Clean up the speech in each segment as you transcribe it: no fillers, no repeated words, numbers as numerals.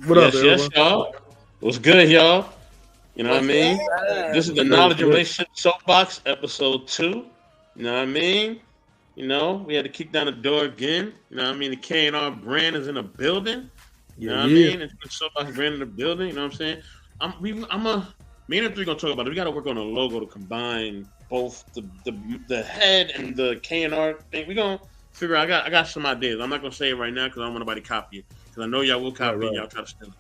What up, Yes, everyone? y'all. What's good, y'all? You know what I What's mean? up? This is the Good, Knowledge and good. Relationship Soapbox, episode 2. You know what I mean? We had to kick down the door again. You know what I mean? The K&R brand is in the building. You Yeah, know what I yeah. mean? It's the Soapbox brand in the building. You know what I'm saying? Me and the three gonna talk about it. We gotta work on a logo to combine both the head and the K&R thing. We gonna figure out. I got some ideas. I'm not gonna say it right now because I don't want nobody to copy it. Because I know y'all will Right, copy it. right. Y'all try to steal it.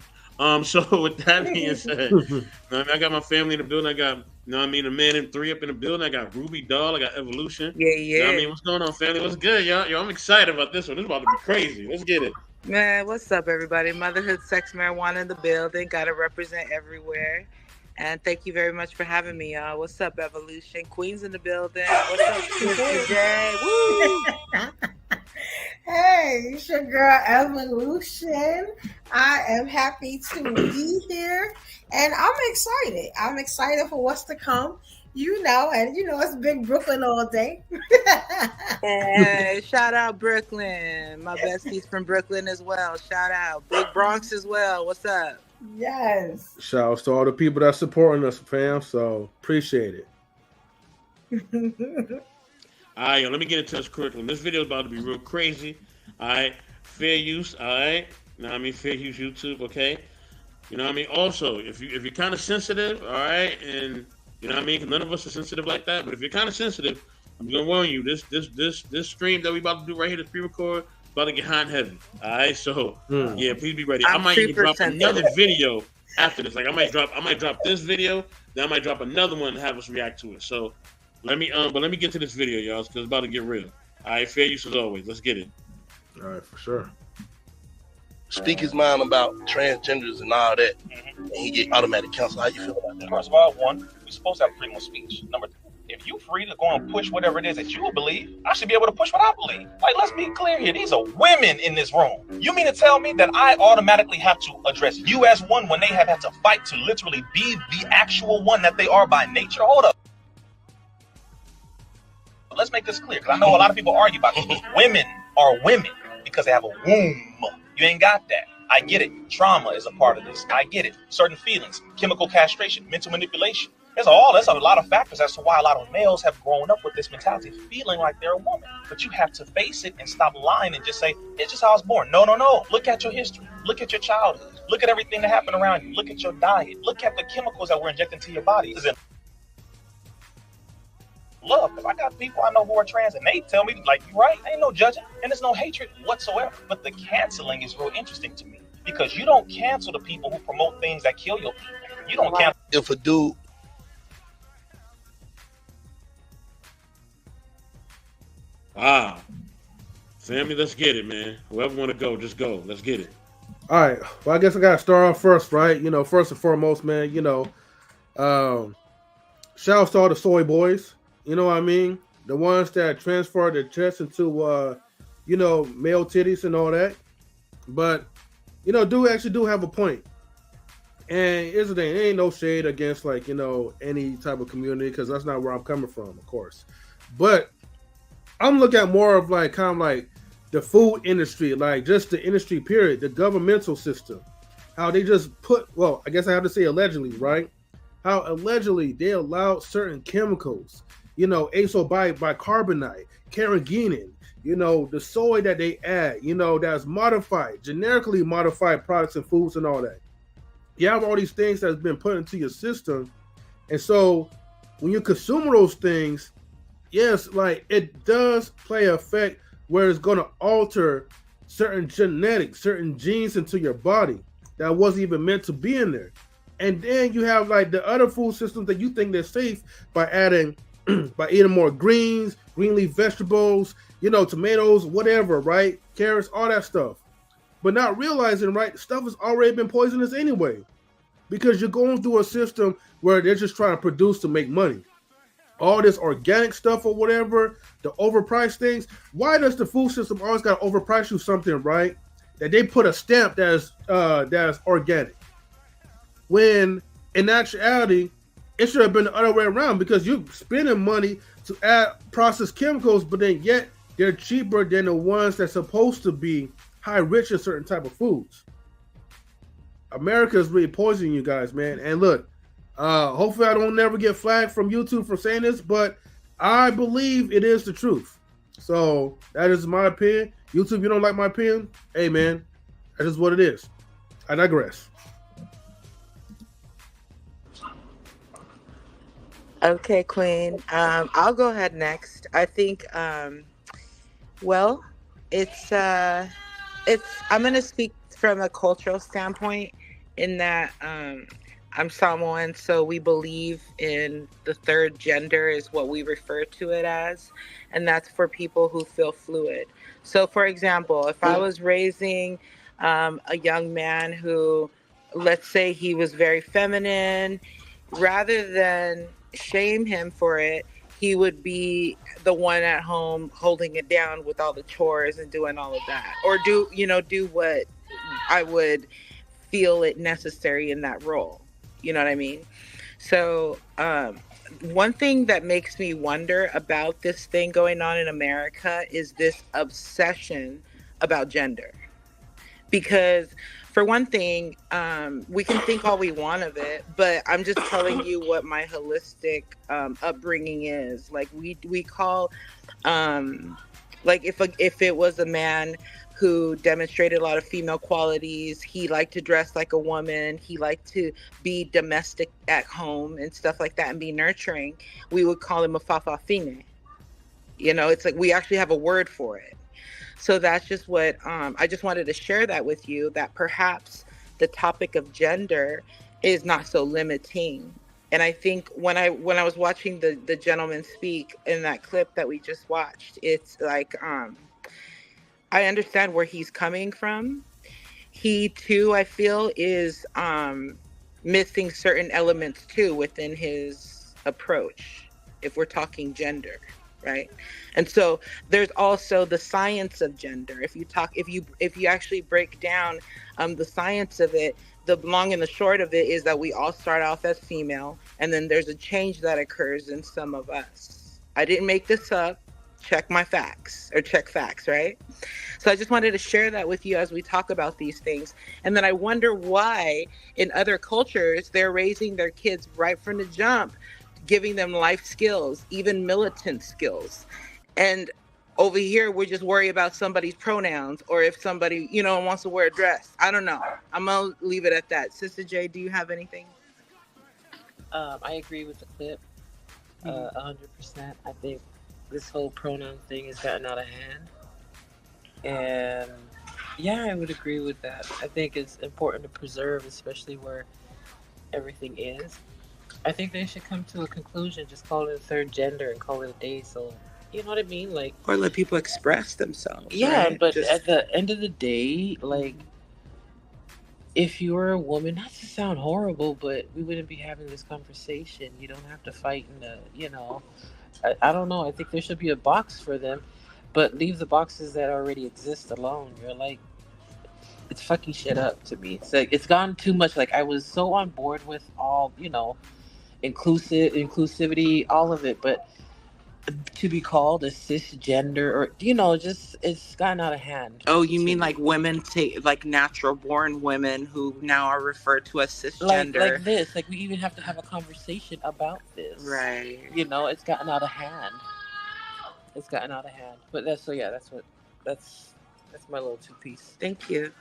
So with that being said, you know what I mean, I got my family in the building. I got, you know what I mean, the man and three up in the building. I got Ruby Doll. I got Evolution. Yeah, You know what I yeah. mean? What's going on, family? What's good, y'all? Yo, I'm excited about this one. This is about to be crazy. Let's get it. Man, what's up, everybody? Motherhood, sex, marijuana in the building. Got to represent everywhere. And thank you very much for having me, y'all. What's up, Evolution? Queens in the building. What's up, Sister J? Woo! Hey, it's your girl Evolution. I am happy to be here and I'm excited. I'm excited for what's to come. It's big Brooklyn all day. Hey, shout out Brooklyn. My besties from Brooklyn as well. Shout out. Big Bronx as well. What's up? Yes. Shouts to all the people that's supporting us, fam. So appreciate it. All right, yo, let me get into this curriculum. This video is about to be real crazy. All right, fair use. All right, you know what I mean, fair use YouTube. Okay, you know what I mean. Also, if you're kind of sensitive, all right, and you know what I mean, 'cause none of us are sensitive like that. But if you're kind of sensitive, I'm gonna warn you. This stream that we about to do right here, this pre-record, about to get hot and heavy. All right, so Mm. yeah, please be ready. I I'm might even super drop another sensitive. video after this. Like I might drop this video, then I might drop another one and have us react to it. So let me get to this video, y'all, because it's about to get real. All right, fair use as always. Let's get it. All right, for sure. Speak his mind about transgenders and all that, and he get automatic counsel. How you feel about that? First of all, one, we're supposed to have freedom of speech. Number two, if you're free to go and push whatever it is that you believe, I should be able to push what I believe. Like, let's be clear here. These are women in this room. You mean to tell me that I automatically have to address you as one when they have had to fight to literally be the actual one that they are by nature? Hold up. Let's make this clear, because I know a lot of people argue about this. Women are women because they have a womb. You ain't got that. I get it. Trauma is a part of this. I get it. Certain feelings, chemical castration, mental manipulation. That's a lot of factors as to why a lot of males have grown up with this mentality, feeling like they're a woman. But you have to face it and stop lying and just say, it's just how I was born. No, no, no. Look at your history. Look at your childhood. Look at everything that happened around you. Look at your diet. Look at the chemicals that we're injecting to your body. Love, because I got people I know who are trans and they tell me, like, you're right, ain't no judging and there's no hatred whatsoever. But the canceling is real interesting to me because you don't cancel the people who promote things that kill your people. You don't cancel. If a dude, Ah, family, let's get it, man. Whoever want to go, just go. Let's get it. All right. Well, I guess I gotta start off first, right? First and foremost, man. Shouts to all the soy boys. You know what I mean? The ones that transfer their chest into, male titties and all that. But, dude actually do have a point. And here's the thing, there ain't no shade against any type of community because that's not where I'm coming from, of course. But I'm looking at more of the food industry, like just the industry period, the governmental system. How they just I guess I have to say allegedly, right? How allegedly they allowed certain chemicals, azo bicarbonate, carrageenan, the soy that they add, that's modified, generically modified products and foods and all that. You have all these things that's been put into your system. And so when you consume those things, yes, it does play an effect where it's going to alter certain genetics, certain genes into your body that wasn't even meant to be in there. And then you have the other food systems that you think they're safe by adding, by eating more greens, green leaf vegetables, tomatoes, whatever, right? Carrots, all that stuff. But not realizing, right, stuff has already been poisonous anyway. Because you're going through a system where they're just trying to produce to make money. All this organic stuff or whatever, the overpriced things. Why does the food system always got to overprice you something, right? That they put a stamp that's organic. When in actuality, it should have been the other way around because you're spending money to add processed chemicals, but then yet they're cheaper than the ones that's supposed to be high rich in certain type of foods. America is really poisoning you guys, man. And look, hopefully I don't never get flagged from YouTube for saying this, but I believe it is the truth. So that is my opinion. YouTube, you don't like my opinion? Hey, man, that is what it is. I digress. Okay, Queen. I'll go ahead next. I think, well, it's I'm going to speak from a cultural standpoint in that I'm Samoan, so we believe in the third gender is what we refer to it as, and that's for people who feel fluid. So, for example, if I was raising a young man who, let's say he was very feminine, rather than shame him for it, he would be the one at home holding it down with all the chores and doing all of that, or do what I would feel it necessary in that role. You know what I mean? So one thing that makes me wonder about this thing going on in America is this obsession about gender. Because for one thing, we can think all we want of it, but I'm just telling you what my holistic upbringing is. Like we call, like if it was a man who demonstrated a lot of female qualities, he liked to dress like a woman, he liked to be domestic at home and stuff like that and be nurturing, we would call him a fa'afafine. You know, it's like we actually have a word for it. So that's just what I just wanted to share that with you, that perhaps the topic of gender is not so limiting. And I think when I was watching the gentleman speak in that clip that we just watched, it's like I understand where he's coming from. He too, I feel, is missing certain elements too within his approach, if we're talking gender, right? And so there's also the science of gender. If you actually break down the science of it, the long and the short of it is that we all start off as female, and then there's a change that occurs in some of us. I didn't make this up. Check my facts, or check facts, right? So I just wanted to share that with you as we talk about these things. And then I wonder why in other cultures, they're raising their kids right from the jump, giving them life skills, even militant skills. And over here, we're just worried about somebody's pronouns, or if somebody, wants to wear a dress. I don't know. I'm going to leave it at that. Sister J, do you have anything? I agree with the clip 100%. I think this whole pronoun thing has gotten out of hand. And yeah, I would agree with that. I think it's important to preserve, especially where everything is. I think they should come to a conclusion, just call it a third gender and call it a day. So, you know what I mean? Like, or let people express themselves. Yeah, right? but at the end of the day, like, if you were a woman, not to sound horrible, but we wouldn't be having this conversation. You don't have to fight in the, I don't know. I think there should be a box for them, but leave the boxes that already exist alone. You're like, it's fucking shit up to me. It's like, it's gone too much. Like, I was so on board with all, inclusivity, all of it, but to be called a cisgender or, just, it's gotten out of hand. Oh, you mean like women, like natural born women who now are referred to as cisgender? Like this. Like, we even have to have a conversation about this. Right. It's gotten out of hand. It's gotten out of hand. But that's my little two-piece. Thank you.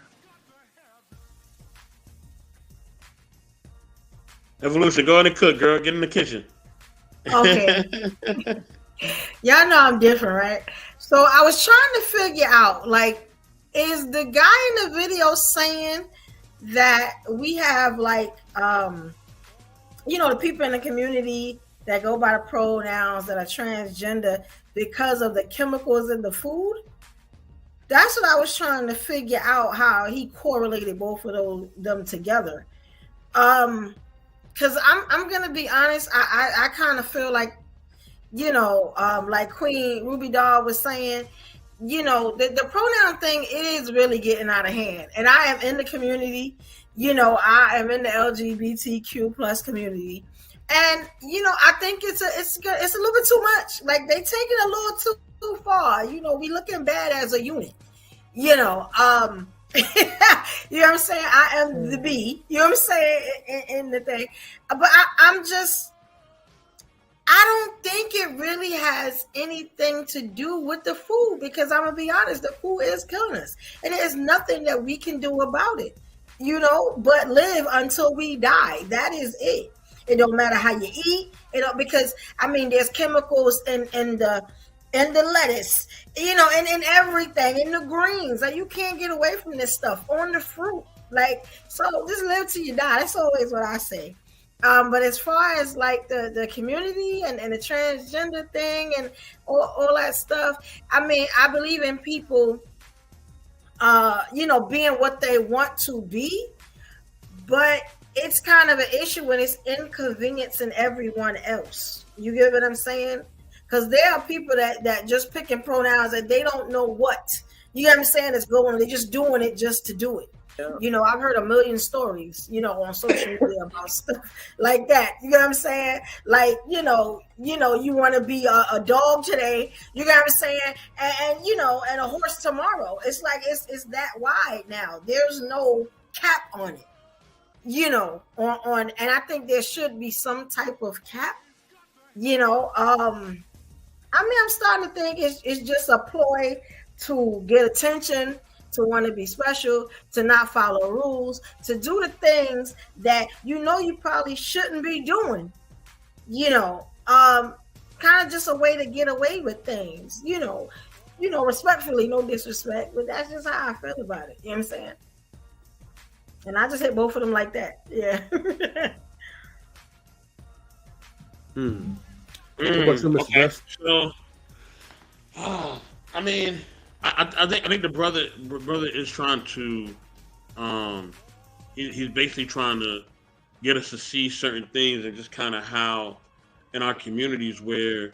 Evolution, go in and cook, girl. Get in the kitchen. Okay. Y'all know I'm different, right? So I was trying to figure out, like, is the guy in the video saying that we have, like, the people in the community that go by the pronouns that are transgender because of the chemicals in the food? That's what I was trying to figure out, how he correlated both of them together. Because I'm gonna be honest, I kind of feel like, like Queen Ruby Doll was saying, the pronoun thing is really getting out of hand. And I am in the community, I am in the LGBTQ plus community. And, I think it's a little bit too much. Like, they take it a little too far. We looking bad as a unit, You know what I'm saying? I am the bee. You know what I'm saying in the thing. But I'm just, I don't think it really has anything to do with the food, because I'm gonna be honest, the food is killing us, and there's nothing that we can do about it. But live until we die. That is it. It don't matter how you eat. Because I mean, there's chemicals in the lettuce, and in everything, in the greens. Like, you can't get away from this stuff on the fruit. Like, so just live till you die. That's always what I say. But as far as like the community and the transgender thing and all that stuff, I mean, I believe in people, being what they want to be, but it's kind of an issue when it's inconveniencing everyone else. You get what I'm saying? Because there are people that just picking pronouns and they don't know what. You get what I'm saying? It's going. They're just doing it just to do it. I've heard a million stories, on social media about stuff like that. You know what I'm saying? Like, you want to be a dog today. You know what I'm saying? And a horse tomorrow. It's like it's that wide now. There's no cap on it. And I think there should be some type of cap. I'm starting to think it's just a ploy to get attention, to want to be special, to not follow rules, to do the things that you probably shouldn't be doing. Kind of just a way to get away with things. Respectfully, no disrespect, but that's just how I feel about it. You know what I'm saying? And I just hit both of them like that. Yeah. Okay. So, I mean, I think the brother is trying to, he's basically trying to get us to see certain things, and just kind of how in our communities where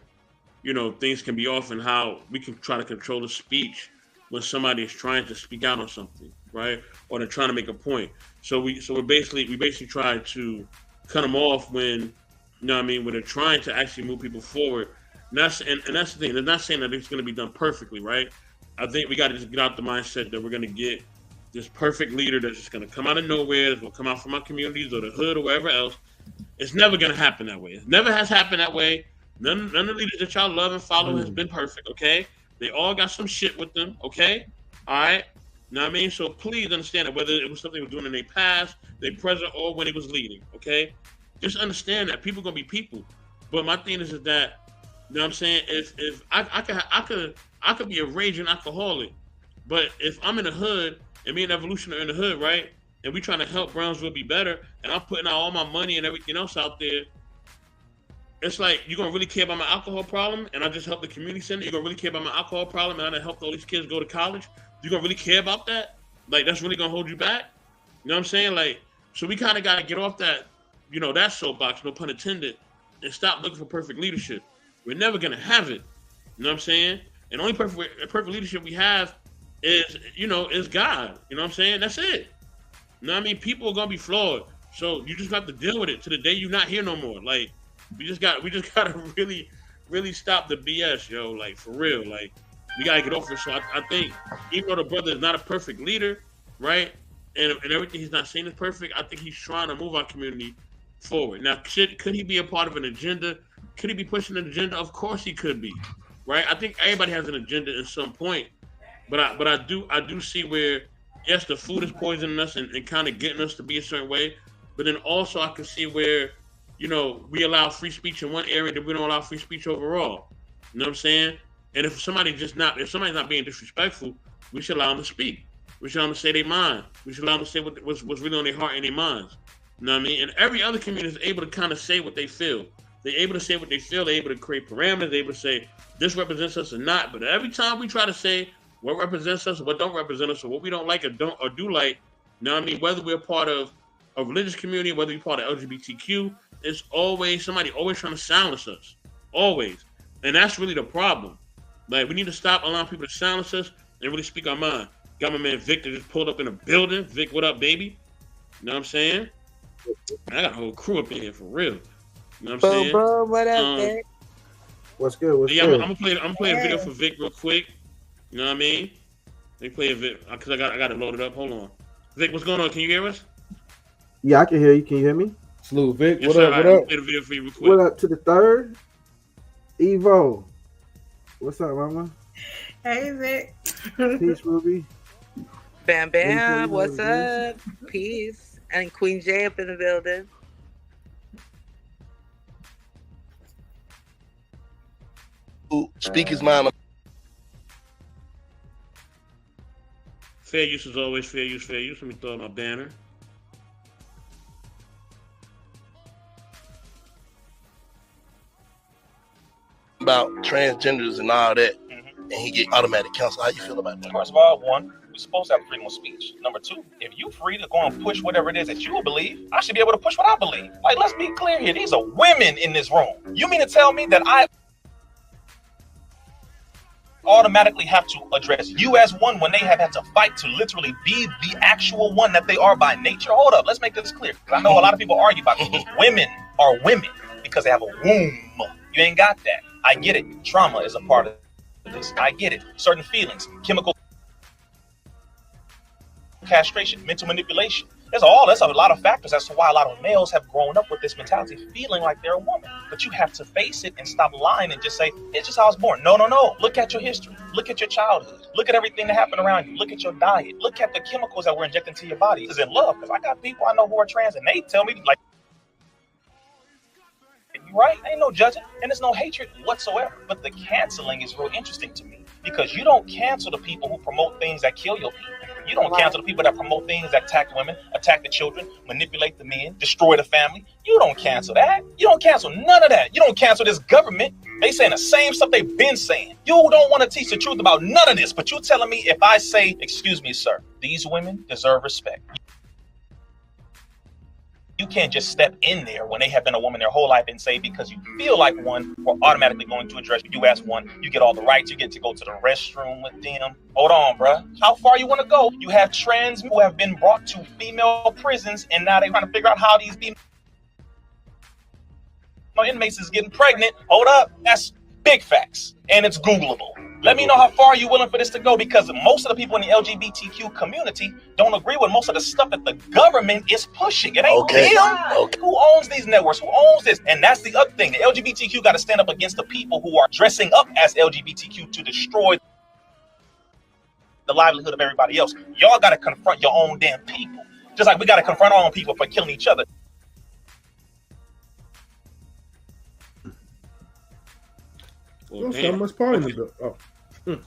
things can be off, and how we can try to control the speech when somebody is trying to speak out on something, right? Or they're trying to make a point. So we basically try to cut them off when, when they're trying to actually move people forward. And that's the thing. They're not saying that it's going to be done perfectly, right? I think we got to just get out the mindset that we're going to get this perfect leader that's just going to come out of nowhere, that's going to come out from our communities or the hood or wherever else. It's never going to happen that way. It never has happened that way. None of the leaders that y'all love and follow has been perfect, okay? They all got some shit with them, okay? All right? You know what I mean? So please understand that whether it was something they were doing in their past, their present, or when he was leading, okay? Just understand that people gonna be people. But my thing is that, you know what I'm saying? If I could be a raging alcoholic, but if I'm in the hood and me and Evolution are in the hood, right? And we trying to help Brownsville be better, and I'm putting out all my money and everything else out there, it's like, you gonna really care about my alcohol problem and I just help the community center? You gonna really care about my alcohol problem and I done helped all these kids go to college? You gonna really care about that? Like, that's really gonna hold you back? You know what I'm saying? Like, so we kind of gotta get off that, that soapbox, no pun intended, and stop looking for perfect leadership. We're never gonna have it. You know what I'm saying? And the only perfect leadership we have is, is God. You know what I'm saying? That's it. You know what I mean? People are gonna be flawed. So you just have to deal with it to the day you're not here no more. Like, we just gotta really, really stop the BS, yo. Like, for real. Like, we gotta get off it. So I think, even though the brother is not a perfect leader, right, and everything he's not saying is perfect, I think he's trying to move our community forward. Now, could he be a part of an agenda? Could he be pushing an agenda? Of course he could be, right? I think everybody has an agenda at some point, but I do see where, yes, the food is poisoning us and kind of getting us to be a certain way, but then also I can see where, we allow free speech in one area that we don't allow free speech overall. You know what I'm saying? And if somebody's not being disrespectful, we should allow them to speak. We should allow them to say their mind. We should allow them to say what's really on their heart and their minds. You know what I mean? And every other community is able to kind of say what they feel. They're able to say what they feel. They're able to create parameters. They're able to say this represents us or not. But every time we try to say what represents us or what don't represent us, or what we don't like or do like, you know what I mean? Whether we're part of a religious community, whether we're part of LGBTQ, it's always somebody always trying to silence us. Always. And that's really the problem. Like, we need to stop allowing people to silence us and really speak our mind. Got my man Vic that just pulled up in a building. Vic, what up, baby? You know what I'm saying? I got a whole crew up in here for real. You know what I'm saying? Bro, what up, Vic? What's good? I'm gonna play a video for Vic real quick. You know what I mean? Let me play a Vic because I got it loaded up. Hold on. Vic, what's going on? Can you hear us? Yeah, I can hear you. Can you hear me? Salute, Vic. Yes, What sir. up? What Let me up? play the video for you real quick. What up to the third? Evo. What's up, mama? Hey, Vic. Peace, Ruby. Bam Bam, Anything what's you wanna up? Peace. And Queen J up in the building. Who speak his mind Fair use is always fair use, fair use. Let me throw up my banner. about transgenders and all that, and he get automatic counsel. How you feel about that? First of all, one, we're supposed to have freedom of speech. Number two, if you free to go and push whatever it is that you believe, I should be able to push what I believe. Like, let's be clear here. These are women in this room. You mean to tell me that I automatically have to address you as one when they have had to fight to literally be the actual one that they are by nature? Hold up, let's make this clear. I know a lot of people argue about this. Women are women because they have a womb. You ain't got that. I get it. Trauma is a part of this. I get it. Certain feelings, chemical castration, mental manipulation. That's a lot of factors as to why a lot of males have grown up with this mentality, feeling like they're a woman. But you have to face it and stop lying and just say, it's just how I was born. No. Look at your history. Look at your childhood. Look at everything that happened around you. Look at your diet. Look at the chemicals that we're injecting into your body. It's in love. Because I got people I know who are trans and they tell me, like, right? Ain't no judging, and there's no hatred whatsoever. But the canceling is real interesting to me because you don't cancel the people who promote things that kill your people. You don't cancel the people that promote things that attack women, attack the children, manipulate the men, destroy the family. You don't cancel that. You don't cancel none of that. You don't cancel this government. They saying the same stuff they've been saying. You don't want to teach the truth about none of this, but you telling me if I say, excuse me, sir, these women deserve respect. You can't just step in there when they have been a woman their whole life and say because you feel like one, we're automatically going to address you as one. You get all the rights. You get to go to the restroom with them. Hold on, bruh. How far you want to go? You have trans who have been brought to female prisons, and now they're trying to figure out how these female inmates is getting pregnant. Hold up. That's big facts, and it's Googleable. Let me know how far you're willing for this to go, because most of the people in the LGBTQ community don't agree with most of the stuff that the government is pushing. It ain't them. Okay. Who owns these networks? Who owns this? And that's the other thing. The LGBTQ got to stand up against the people who are dressing up as LGBTQ to destroy the livelihood of everybody else. Y'all got to confront your own damn people. Just like we got to confront our own people for killing each other. Well, so much part in the bill. Oh, I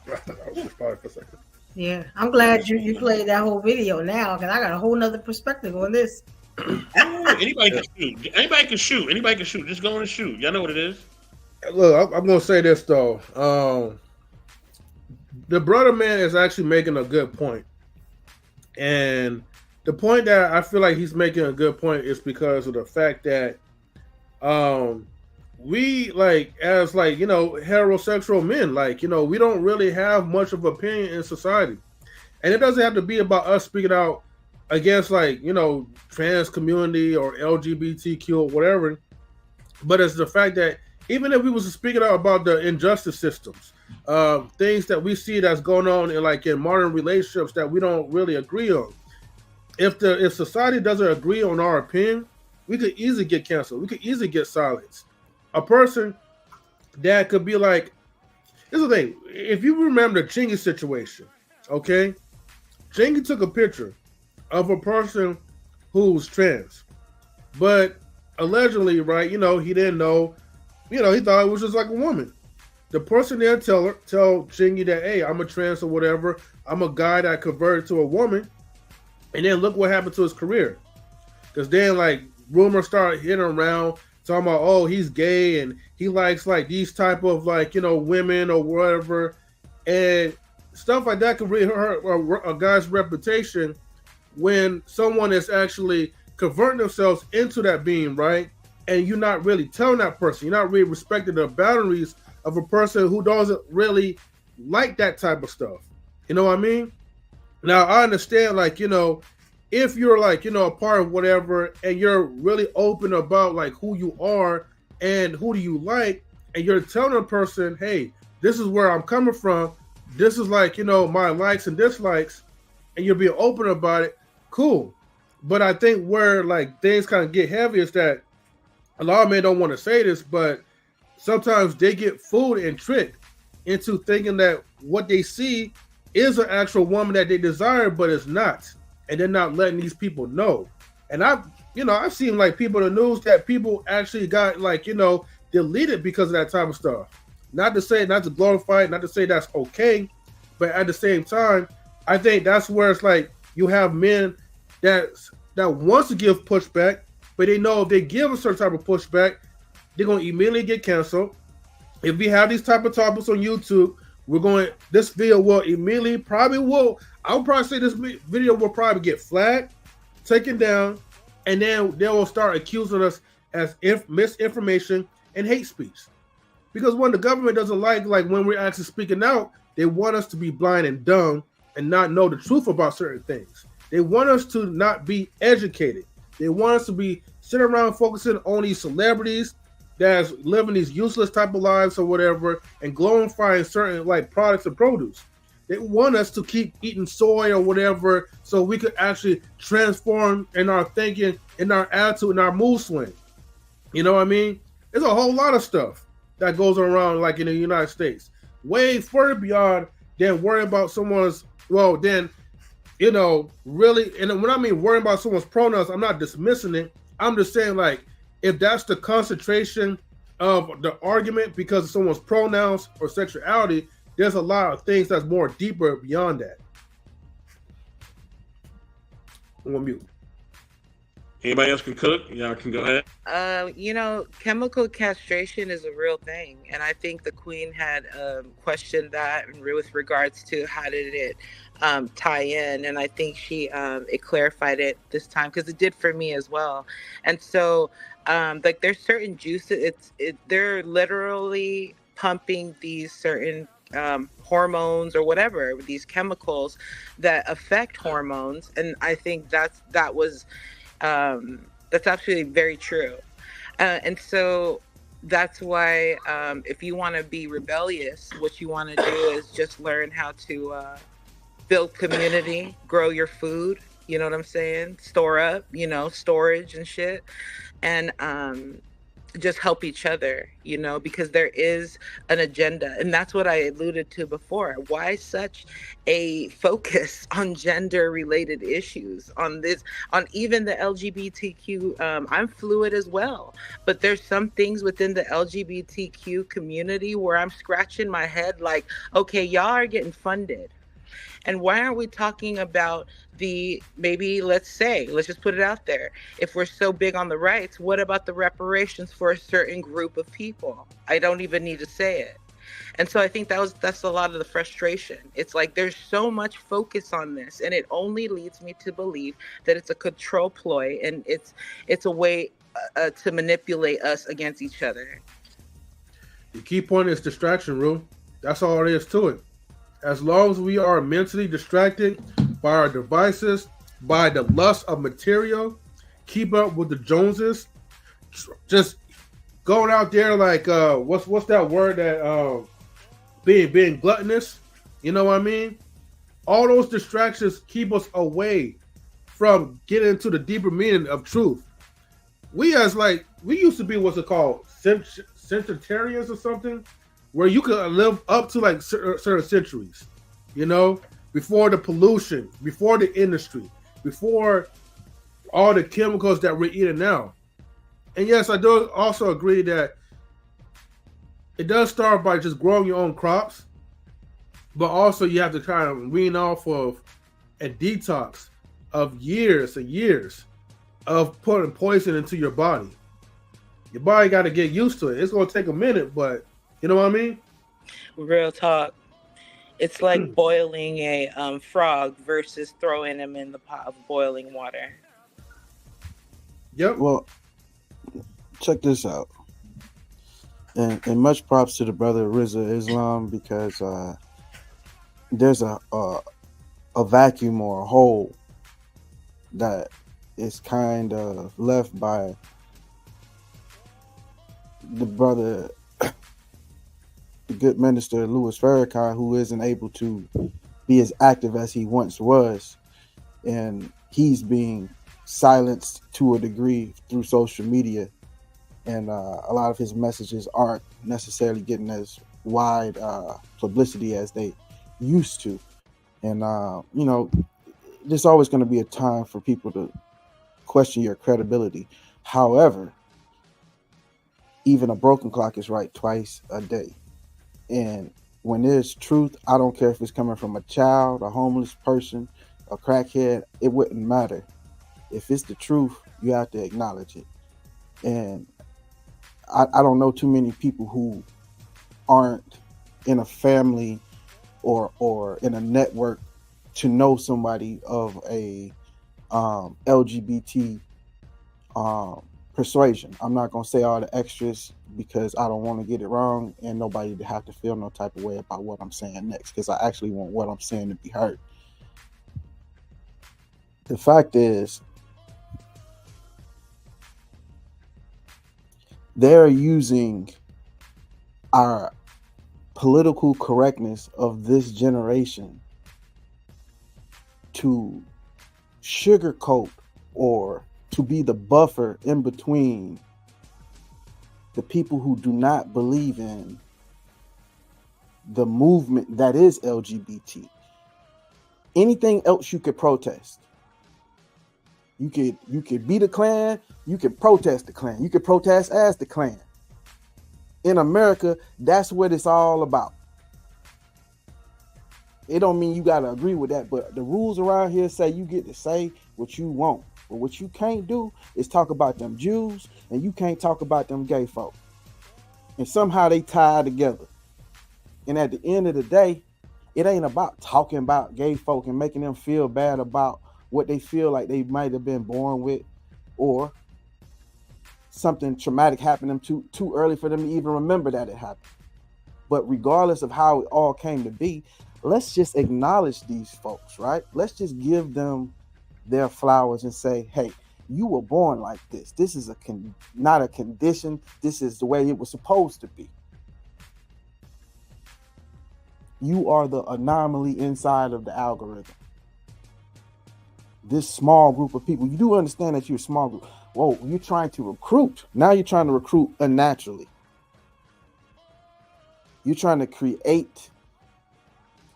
was just part for a second. Yeah, I'm glad you played that whole video now because I got a whole nother perspective on this. Anybody can shoot. Anybody can shoot. Anybody can shoot. Just go in and shoot. Y'all know what it is. Look, I'm gonna say this though. The brother man is actually making a good point, and the point that I feel like he's making a good point is because of the fact that we as heterosexual men, we don't really have much of an opinion in society, and it doesn't have to be about us speaking out against trans community or LGBTQ or whatever, but it's the fact that even if we was speaking out about the injustice systems, things that we see that's going on in modern relationships that we don't really agree on, if society doesn't agree on our opinion, we could easily get canceled. We could easily get silenced. A person that could be like, here's the thing. If you remember the Chingy situation, okay? Chingy took a picture of a person who's trans, but allegedly, right, he didn't know, he thought it was just like a woman. The person there tell Chingy that, hey, I'm a trans or whatever. I'm a guy that converted to a woman. And then look what happened to his career. Because then rumors started hitting around talking about, oh, he's gay and he likes these type of women or whatever, and stuff like that can really hurt a guy's reputation when someone is actually converting themselves into that being, right? And you're not really telling that person, you're not really respecting the boundaries of a person who doesn't really like that type of stuff. You know what I mean? Now I understand, if you're a part of whatever and you're really open about who you are and who do you like, and you're telling a person, hey, this is where I'm coming from, this is like, my likes and dislikes, and you're being open about it, cool. But I think where like things kind of get heavy is that a lot of men don't want to say this, but sometimes they get fooled and tricked into thinking that what they see is an actual woman that they desire, but it's not. And they're not letting these people know. And I've seen like people in the news that people actually got like, deleted because of that type of stuff. Not to glorify it, not to say that's okay, but at the same time, I think that's where it's like you have men that wants to give pushback, but they know if they give a certain type of pushback, they're gonna immediately get canceled. If we have these type of topics on YouTube, this video will immediately I would probably say this video will probably get flagged, taken down, and then they will start accusing us as misinformation and hate speech. Because when the government doesn't like when we're actually speaking out, they want us to be blind and dumb and not know the truth about certain things. They want us to not be educated. They want us to be sitting around focusing on these celebrities that's living these useless type of lives or whatever and glorifying certain like products and produce. They want us to keep eating soy or whatever so we could actually transform in our thinking, in our attitude, in our mood swing. You know what I mean? There's a whole lot of stuff that goes around like in the United States. Way further beyond than worrying about someone's, really, and when I mean worrying about someone's pronouns, I'm not dismissing it. I'm just saying like, if that's the concentration of the argument because of someone's pronouns or sexuality, there's a lot of things that's more deeper beyond that. I'm on mute. Anybody else can cook? Y'all can go ahead. Chemical castration is a real thing, and I think the Queen had questioned that with regards to how did it tie in, and I think she it clarified it this time because it did for me as well. And so, like there's certain juices, they're literally pumping these certain hormones or whatever, these chemicals that affect hormones, and I think that's actually very true. And so that's why if you want to be rebellious, what you want to do is just learn how to build community, grow your food, you know what I'm saying? Store up, storage and shit. And just help each other, because there is an agenda. And that's what I alluded to before. Why such a focus on gender related issues, on even the LGBTQ? I'm fluid as well, but there's some things within the LGBTQ community where I'm scratching my head like, okay, y'all are getting funded. And why aren't we talking about let's just put it out there. If we're so big on the rights, what about the reparations for a certain group of people? I don't even need to say it. And so I think that's a lot of the frustration. It's like there's so much focus on this, and it only leads me to believe that it's a control ploy, and it's a way to manipulate us against each other. The key point is distraction, Rue. That's all there is to it. As long as we are mentally distracted by our devices, by the lust of material, keep up with the Joneses, just going out there like what's that word that being gluttonous, you know what I mean? All those distractions keep us away from getting into the deeper meaning of truth. We used to be what's it called, centenarians or something, where you could live up to like certain centuries, before the pollution, before the industry, before all the chemicals that we're eating now. And yes, I do also agree that it does start by just growing your own crops, but also you have to kind of wean off of a detox of years and years of putting poison into your body. Your body got to get used to it. It's going to take a minute, but you know what I mean? Real talk. It's like boiling a frog versus throwing him in the pot of boiling water. Yep. Well, check this out. And much props to the brother Rizza Islam because there's a vacuum or a hole that is kind of left by the brother the good minister Louis Farrakhan, who isn't able to be as active as he once was, and he's being silenced to a degree through social media, and a lot of his messages aren't necessarily getting as wide publicity as they used to. And there's always going to be a time for people to question your credibility. However, even a broken clock is right twice a day. And when there's truth, I don't care if it's coming from a child, a homeless person, a crackhead, it wouldn't matter. If it's the truth, you have to acknowledge it. And I don't know too many people who aren't in a family or in a network to know somebody of a LGBT persuasion. I'm not going to say all the extras because I don't want to get it wrong and nobody to have to feel no type of way about what I'm saying next, because I actually want what I'm saying to be heard. The fact is, they're using our political correctness of this generation to sugarcoat or to be the buffer in between the people who do not believe in the movement that is LGBT. Anything else you could protest. You could be the Klan, you could protest the Klan, you could protest as the Klan. In America, that's what it's all about. It don't mean you gotta agree with that, but the rules around here say you get to say what you want. But what you can't do is talk about them Jews, and you can't talk about them gay folk. And somehow they tie together. And at the end of the day, it ain't about talking about gay folk and making them feel bad about what they feel like they might have been born with, or something traumatic happened to them too early for them to even remember that it happened. But regardless of how it all came to be, let's just acknowledge these folks, right? Let's just give them their flowers and say, hey, you were born like this. This is not a condition. This is the way it was supposed to be. You are the anomaly inside of the algorithm. This small group of people, you do understand that you're a small group. Whoa, you're trying to recruit. Now you're trying to recruit unnaturally. You're trying to create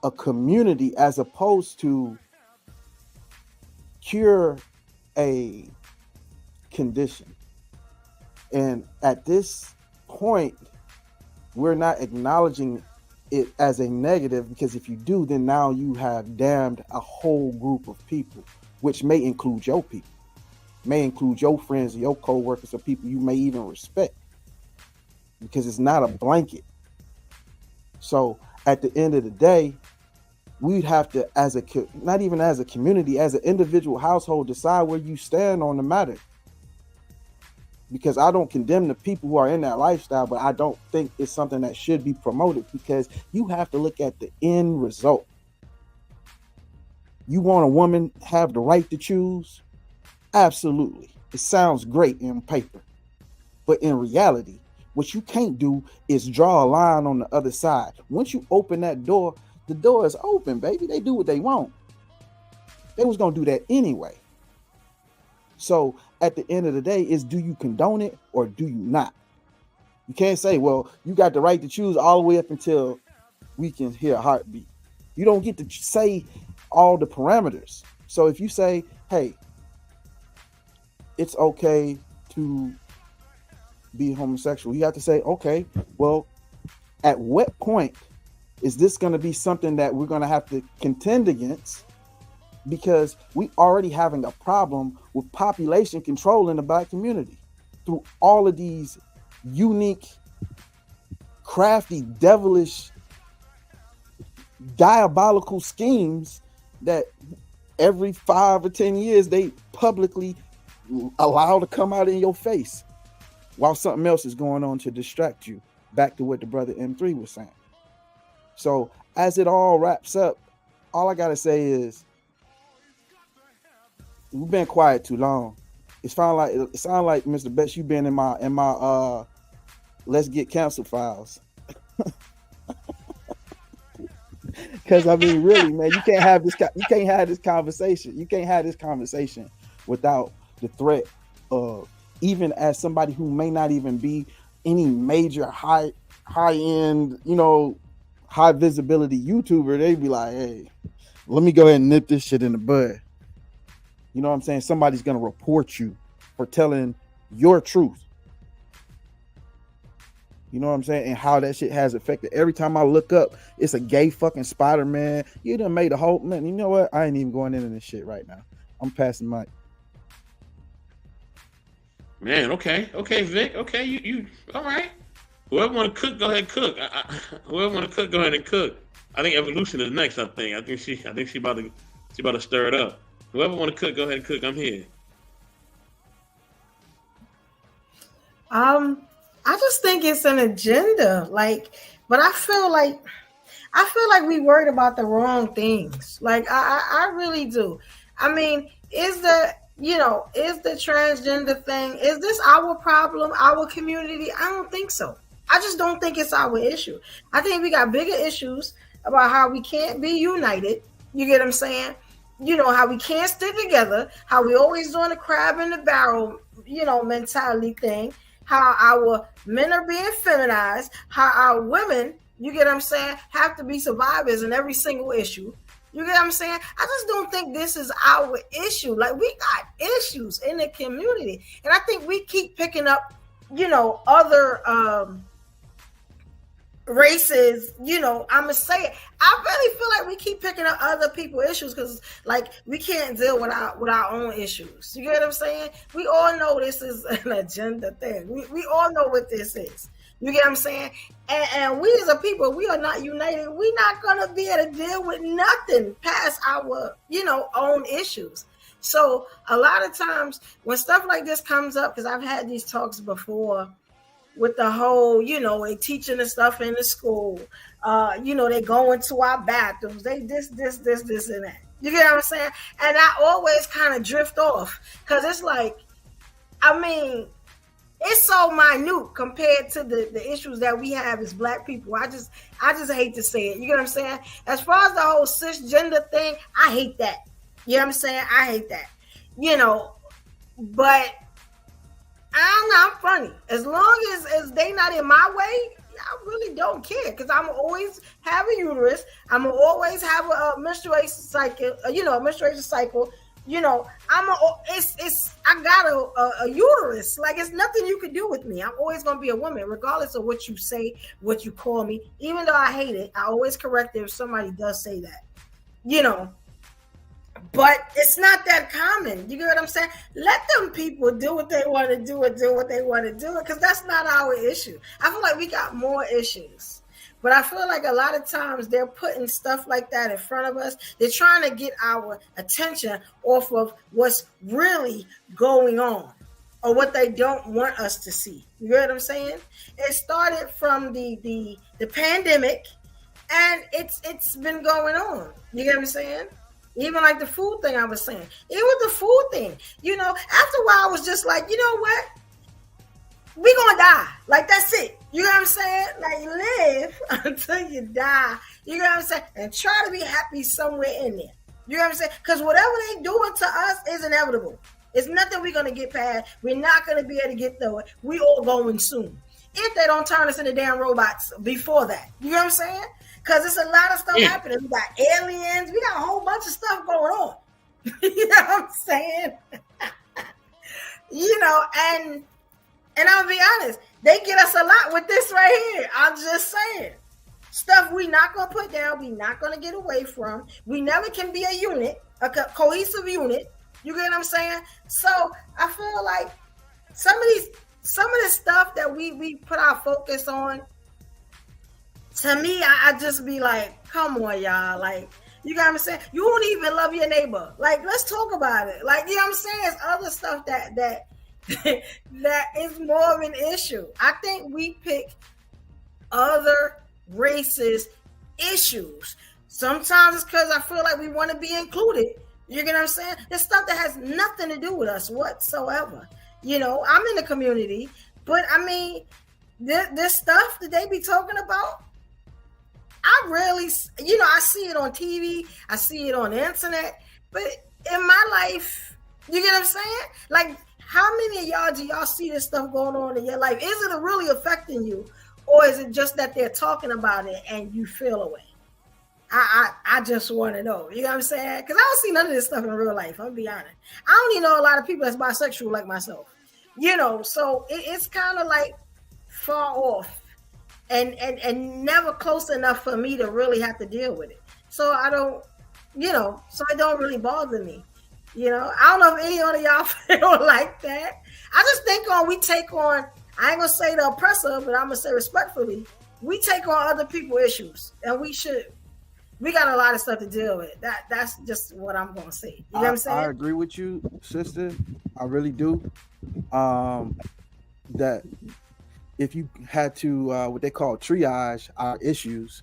a community as opposed to cure a condition. And at this point, we're not acknowledging it as a negative, because if you do, then now you have damned a whole group of people, which may include your people, may include your friends or your co-workers or people you may even respect, because it's not a blanket. So at the end of the day, we'd have to, not even as a community, as an individual household, decide where you stand on the matter. Because I don't condemn the people who are in that lifestyle, but I don't think it's something that should be promoted, because you have to look at the end result. You want a woman have the right to choose? Absolutely. It sounds great in paper. But in reality, what you can't do is draw a line on the other side. Once you open that door, the door is open, baby. They do what they want. They was going to do that anyway. So at the end of the day, is do you condone it or do you not? You can't say, well, you got the right to choose all the way up until we can hear a heartbeat. You don't get to say all the parameters. So if you say, hey, it's okay to be homosexual, you have to say, okay, well, at what point is this going to be something that we're going to have to contend against? Because we already having a problem with population control in the Black community through all of these unique, crafty, devilish, diabolical schemes that every 5 or 10 years they publicly allow to come out in your face while something else is going on to distract you. Back to what the brother M3 was saying. So as it all wraps up, all I got to say is, we've been quiet too long. It sounds like Mr. Betts, you've been in my let's get canceled files. Because I mean, really, man, you can't have this conversation. You can't have this conversation without the threat of, even as somebody who may not even be any major high end, high visibility YouTuber, they'd be like, hey, let me go ahead and nip this shit in the bud. You know what I'm saying? Somebody's gonna report you for telling your truth. You know what I'm saying? And how that shit has affected. Every time I look up, it's a gay fucking Spider-Man. You done made a whole, man, you know what? I ain't even going into this shit right now. I'm passing mic. Man, okay, Vic. Okay, you all right. Whoever want to cook, go ahead and cook. Whoever want to cook, go ahead and cook. I think Evolution is next. I think she about to stir it up. Whoever want to cook, go ahead and cook. I'm here. I just think it's an agenda. But I feel like we worried about the wrong things. Like I really do. I mean, is the transgender thing, is this our problem, our community? I don't think so. I just don't think it's our issue. I think we got bigger issues about how we can't be united. You get what I'm saying? How we can't stick together, how we always doing the crab in the barrel, mentality thing, how our men are being feminized, how our women, you get what I'm saying, have to be survivors in every single issue. You get what I'm saying? I just don't think this is our issue. Like, we got issues in the community. And I think we keep picking up, other races, I'm going to say it. I really feel like we keep picking up other people's issues because, like, we can't deal with our own issues. You get what I'm saying? We all know this is an agenda thing. We all know what this is. You get what I'm saying? And we as a people, we are not united. We're not going to be able to deal with nothing past our, own issues. So a lot of times when stuff like this comes up, because I've had these talks before with the whole, they teaching the stuff in the school, they go into our bathrooms, they this, and that. You get what I'm saying? And I always kind of drift off because it's like, I mean, it's so minute compared to the issues that we have as Black people. I just hate to say it. You get what I'm saying? As far as the whole cisgender thing, I hate that. You know what I'm saying? I hate that. But I'm not funny. As long as they not in my way, I really don't care because I'm always have a uterus. I'm always have a menstruation cycle. I got a uterus. Like, it's nothing you can do with me. I'm always gonna be a woman, regardless of what you say, what you call me. Even though I hate it, I always correct it if somebody does say that. But it's not that common. You get what I'm saying? Let them people do what they want to do and do what they want to do, because that's not our issue. I feel like we got more issues. But I feel like a lot of times they're putting stuff like that in front of us. They're trying to get our attention off of what's really going on or what they don't want us to see. You get what I'm saying? It started from the pandemic, and it's been going on. You get what I'm saying? Even like the food thing I was saying. Even with the food thing, after a while I was just like, you know what? We gonna die. Like, that's it. You know what I'm saying? Like, live until you die. You know what I'm saying? And try to be happy somewhere in there. You know what I'm saying? Because whatever they doing to us is inevitable. It's nothing we're gonna get past. We're not gonna be able to get through it. We all going soon. If they don't turn us into damn robots before that. You know what I'm saying? Because it's a lot of stuff happening. We got aliens. We got a whole bunch of stuff going on. You know what I'm saying? And I'll be honest, they get us a lot with this right here. I'm just saying. Stuff we not going to put down. We not going to get away from. We never can be a unit, a cohesive unit. You get what I'm saying? So I feel like some of the stuff that we put our focus on, to me, I just be like, come on, y'all. Like, you got what I'm saying? You won't even love your neighbor. Like, let's talk about it. Like, you know what I'm saying? It's other stuff that is more of an issue. I think we pick other races' issues. Sometimes it's because I feel like we want to be included. You get what I'm saying? There's stuff that has nothing to do with us whatsoever. I'm in the community, but I mean, this stuff that they be talking about, I rarely, I see it on TV, I see it on the internet, but in my life, you get what I'm saying? Like, how many of y'all do y'all see this stuff going on in your life? Is it really affecting you, or is it just that they're talking about it and you feel away? I just want to know. You know what I'm saying? Because I don't see none of this stuff in real life. I'll be honest. I only know a lot of people that's bisexual like myself. So it's kind of like far off and never close enough for me to really have to deal with it. So I don't, so it don't really bother me. I don't know if any of y'all feel like that. I just think we take on, I ain't gonna say the oppressor, but I'm gonna say respectfully, we take on other people's issues, and we got a lot of stuff to deal with. That's just what I'm gonna say. You know what I'm saying? I agree with you, sister. I really do. That if you had to what they call triage our issues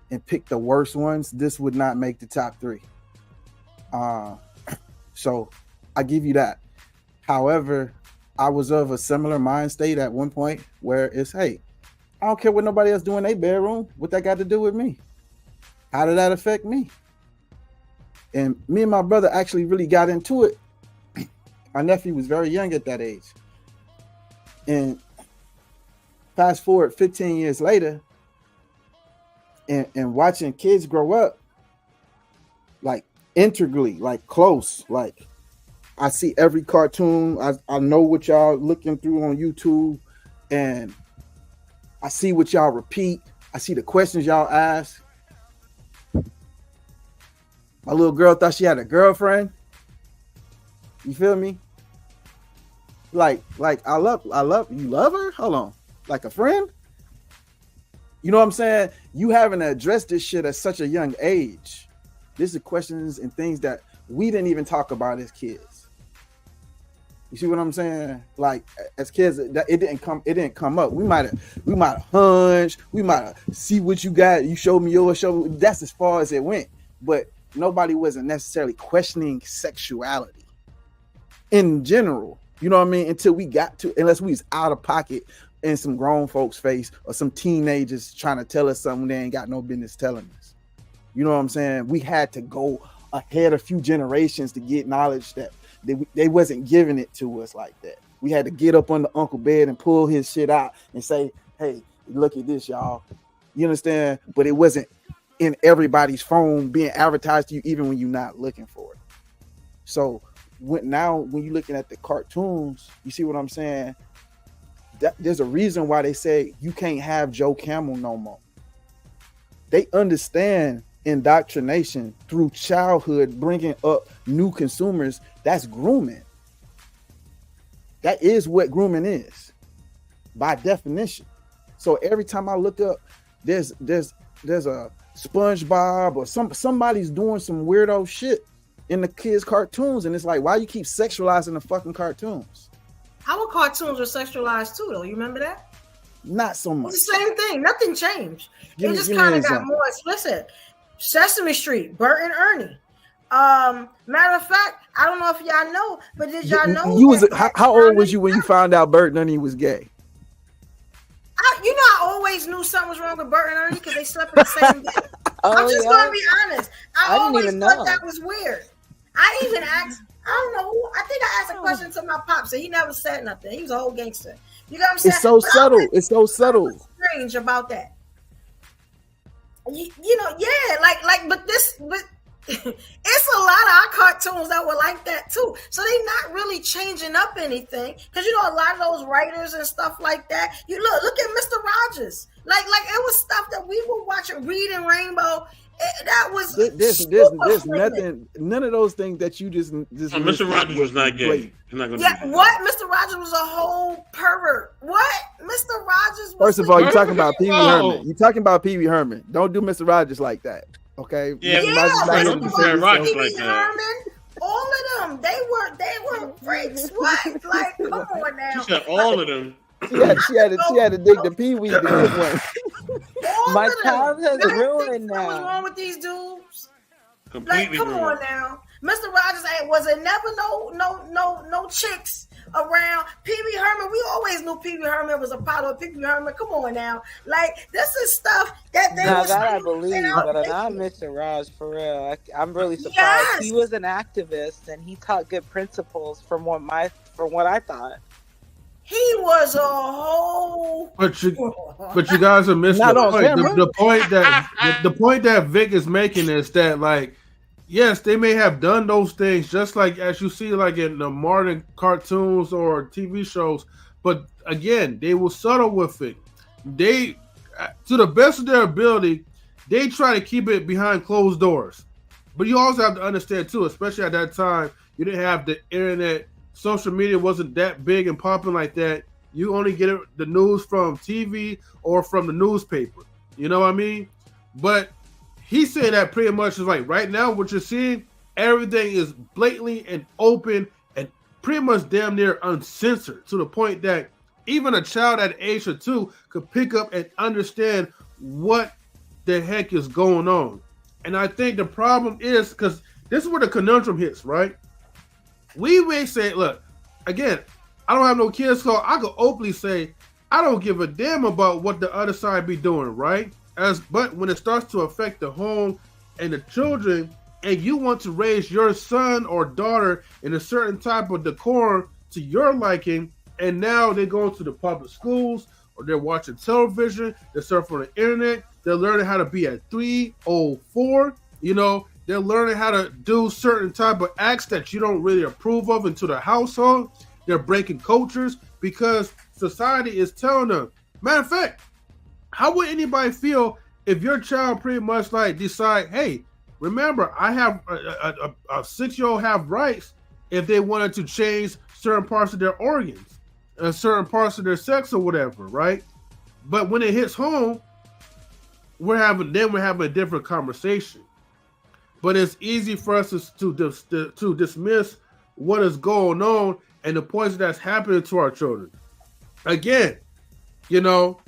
and pick the worst ones, this would not make the top 3. So I give you that. However, I was of a similar mind state at one point where it's, hey, I don't care what nobody else doing in their bedroom. What that got to do with me? How did that affect me? And me and my brother actually really got into it. My nephew was very young at that age. And fast forward 15 years later, and watching kids grow up, like integrally, like close, like I see every cartoon. I know what y'all looking through on YouTube, and I see what y'all repeat. I see the questions y'all ask. My little girl thought she had a girlfriend. You feel me? Like I love you. Love her? Hold on. Like a friend? You know what I'm saying? You having to address this shit at such a young age. These are questions and things that we didn't even talk about as kids. You see what I'm saying? Like as kids, it didn't come up. We might have hunched. We might have see what you got. You showed me yours. That's as far as it went. But nobody wasn't necessarily questioning sexuality in general. You know what I mean? Until we got to, unless we was out of pocket in some grown folks' face or some teenagers trying to tell us something they ain't got no business telling us. You know what I'm saying? We had to go ahead a few generations to get knowledge that they wasn't giving it to us like that. We had to get up on the uncle bed and pull his shit out and say, hey, look at this, y'all. You understand? But it wasn't in everybody's phone being advertised to you, even when you're not looking for it. So when you're looking at the cartoons, you see what I'm saying? There's a reason why they say you can't have Joe Camel no more. They understand indoctrination through childhood, bringing up new consumers. That's grooming. That is what grooming is by definition. So every time I look up, there's a SpongeBob or somebody's doing some weirdo shit in the kids' cartoons, and it's like, why you keep sexualizing the fucking cartoons? Our cartoons were sexualized too, though. You remember that? Not so much. It's the same thing. Nothing changed. It just kind of got more explicit. Sesame Street, Bert and Ernie. Matter of fact, I don't know if y'all know, but did y'all know? How old was you when you found out Bert and Ernie was gay? I always knew something was wrong with Bert and Ernie because they slept in the same bed. I'm just gonna be honest. I always thought that was weird. I even asked, I don't know who, I think I asked a question to my pops, and he never said nothing. He was a whole gangster. You know what I'm saying? It's so subtle. It's so subtle. Strange about that. But it's a lot of our cartoons that were like that too. So they're not really changing up anything. Because a lot of those writers and stuff like that. You look at Mr. Rogers. Like it was stuff that we were watching, Reading Rainbow. That was there's nothing, none of those things that you just Mr. Rogers was not gay. What? Mr. Rogers was a whole pervert. What? Mr. Rogers was First of all, you're talking about Pee Wee Herman. You're talking about Pee Wee Herman. Don't do Mr. Rogers like that. Okay? Yeah, Mr. Rogers like that. Herman, all of them, they were freaks. What? Like, come on now. She said all of them. She had to dig the Pee Wee to get one. My childhood's ruined now. What's wrong with these dudes? Completely come ruined. on now. Mr. Rogers wasn't never no chicks around. Pee-wee Herman, we always knew Pee-wee Herman was a part of Pee-wee Herman. Come on now. Like, this is stuff that they Now was that I putting believe, out but there. not Mr. Raj for real. I'm really surprised. Yes. He was an activist and he taught good principles from what I thought. He was a whole. But you guys are missing Not the on point. camera. The point that Vic is making is that, like, yes, they may have done those things just like as you see like in the modern cartoons or TV shows, but again, they were subtle with it. They, to the best of their ability, they try to keep it behind closed doors. But you also have to understand too, especially at that time, you didn't have the internet. Social media wasn't that big and popping like that. You only get the news from TV or from the newspaper. You know what I mean? But he said that pretty much is like right now what you're seeing, everything is blatantly and open and pretty much damn near uncensored to the point that even a child at age of 2 could pick up and understand what the heck is going on. And I think the problem is because this is where the conundrum hits, right? We may say, look, again, I don't have no kids, so I could openly say I don't give a damn about what the other side be doing, right? But when it starts to affect the home and the children, and you want to raise your son or daughter in a certain type of decorum to your liking, and now they go to the public schools or they're watching television, they're surfing on the internet, they're learning how to be at 304, you know, they're learning how to do certain type of acts that you don't really approve of into the household. They're breaking cultures because society is telling them. Matter of fact, how would anybody feel if your child pretty much like decide, hey, remember, I have a 6-year-old have rights if they wanted to change certain parts of their organs, certain parts of their sex or whatever, right? But when it hits home, we're having a different conversation. But it's easy for us to dismiss what is going on and the poison that's happening to our children. Again, you know,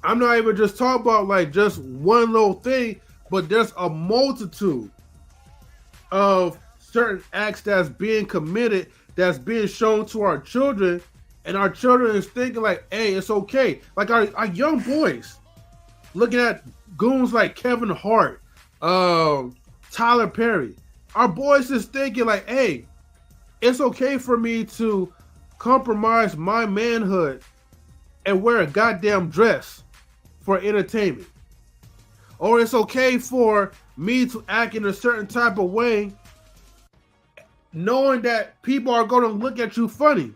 I'm not even just talking about like just one little thing, but there's a multitude of certain acts that's being committed, that's being shown to our children, and our children is thinking like, hey, it's okay. Like our young boys looking at goons like Kevin Hart, Tyler Perry. Our boys is thinking like, hey, it's okay for me to compromise my manhood and wear a goddamn dress for entertainment. Or it's okay for me to act in a certain type of way knowing that people are going to look at you funny.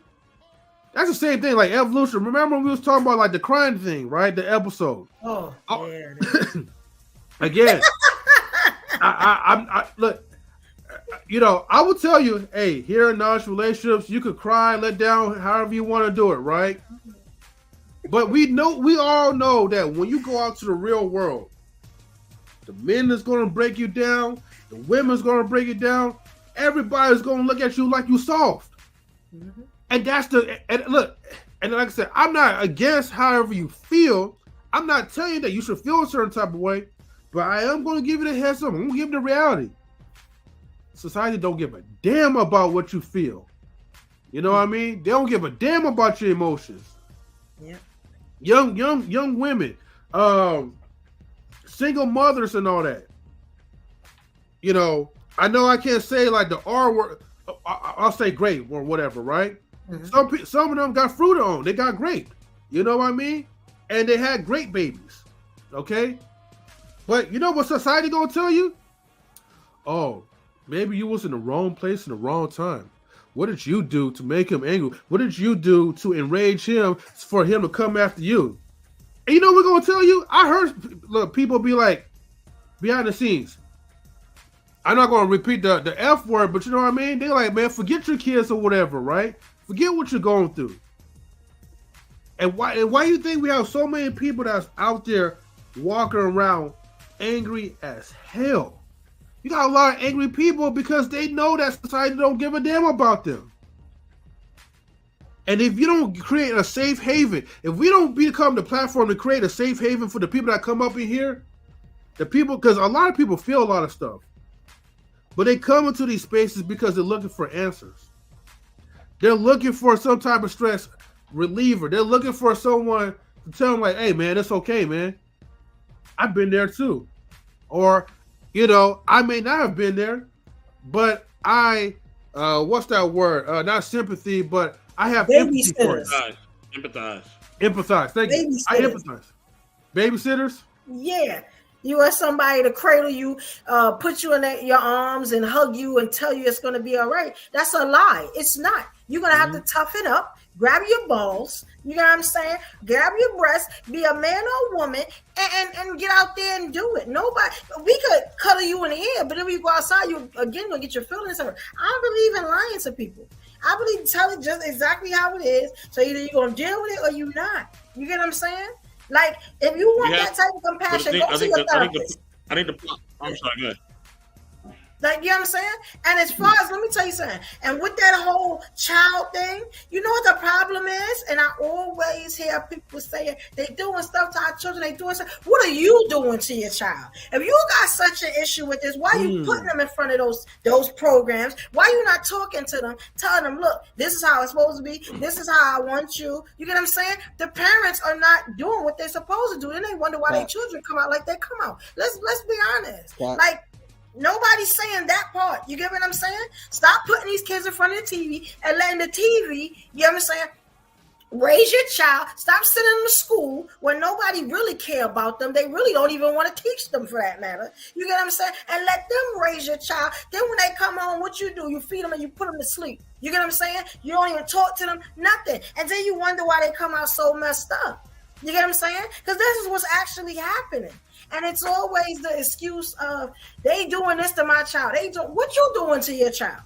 That's the same thing like evolution. Remember when we was talking about like the crying thing, right? The episode. Oh, yeah. Again, I look, you know, I will tell you, hey, here in non relationships, you could cry, let down, however you want to do it, right? But we all know that when you go out to the real world, the men is going to break you down, the women's going to break you down, everybody's going to look at you like you soft. Mm-hmm. And that's look, and like I said, I'm not against however you feel. I'm not telling you that you should feel a certain type of way, but I am going to give you the heads up. I'm going to give you the reality. Society don't give a damn about what you feel. You know what I mean? They don't give a damn about your emotions. Yeah. Young women, single mothers and all that. You know, I know I can't say like the R word. I'll say grape or whatever, right? Mm-hmm. Some of them got fruit on. They got grape. You know what I mean? And they had great babies. Okay? But you know what society gonna tell you? Oh, maybe you was in the wrong place in the wrong time. What did you do to make him angry? What did you do to enrage him for him to come after you? And you know what we're gonna tell you? I heard people be like, behind the scenes. I'm not gonna repeat the F word, but you know what I mean? They're like, man, forget your kids or whatever, right? Forget what you're going through. And why do you think we have so many people that's out there walking around angry as hell? You got a lot of angry people because they know that society don't give a damn about them. And if you don't create a safe haven, if we don't become the platform to create a safe haven for the people that come up in here, the people, because a lot of people feel a lot of stuff. but they come into these spaces because they're looking for answers. They're looking for some type of stress reliever. They're looking for someone to tell them, like, hey, man, it's okay, man. I've been there too. Or, I may not have been there, but what's that word? Not sympathy, but I have empathy for it. Empathize. Thank you. I empathize. Babysitters? Yeah. You want somebody to cradle you, put you in your arms and hug you and tell you it's going to be all right. That's a lie. It's not. You're going to have to toughen up, grab your balls, you know what I'm saying? Grab your breasts, be a man or woman, and get out there and do it. We could cuddle you in the ear, but if you go outside, you again going to get your feelings hurt. I don't believe in lying to people. I believe tell it just exactly how it is. So either you're going to deal with it or you're not. You get what I'm saying? Like, if you want that type of compassion, go to your therapist. I'm sorry, go ahead. Like, you know what I'm saying? And as far as, let me tell you something. And with that whole child thing, you know what the problem is? And I always hear people saying they doing stuff to our children. They doing stuff. What are you doing to your child? If you got such an issue with this, why are you putting them in front of those programs? Why are you not talking to them, telling them, look, this is how it's supposed to be. This is how I want you. You get what I'm saying? The parents are not doing what they're supposed to do. Then they wonder why their children come out like they come out. Let's be honest. Like, nobody's saying that part. You get what I'm saying? Stop putting these kids in front of the TV and letting the TV, you know what I'm saying, raise your child. Stop sending them to school where nobody really care about them. They really don't even want to teach them, for that matter. You get what I'm saying? And let them raise your child. Then when they come home, what you do? You feed them and you put them to sleep. You get what I'm saying? You don't even talk to them, nothing. And then you wonder why they come out so messed up. You get what I'm saying? Because this is what's actually happening. And it's always the excuse of they doing this to my child. What you doing to your child?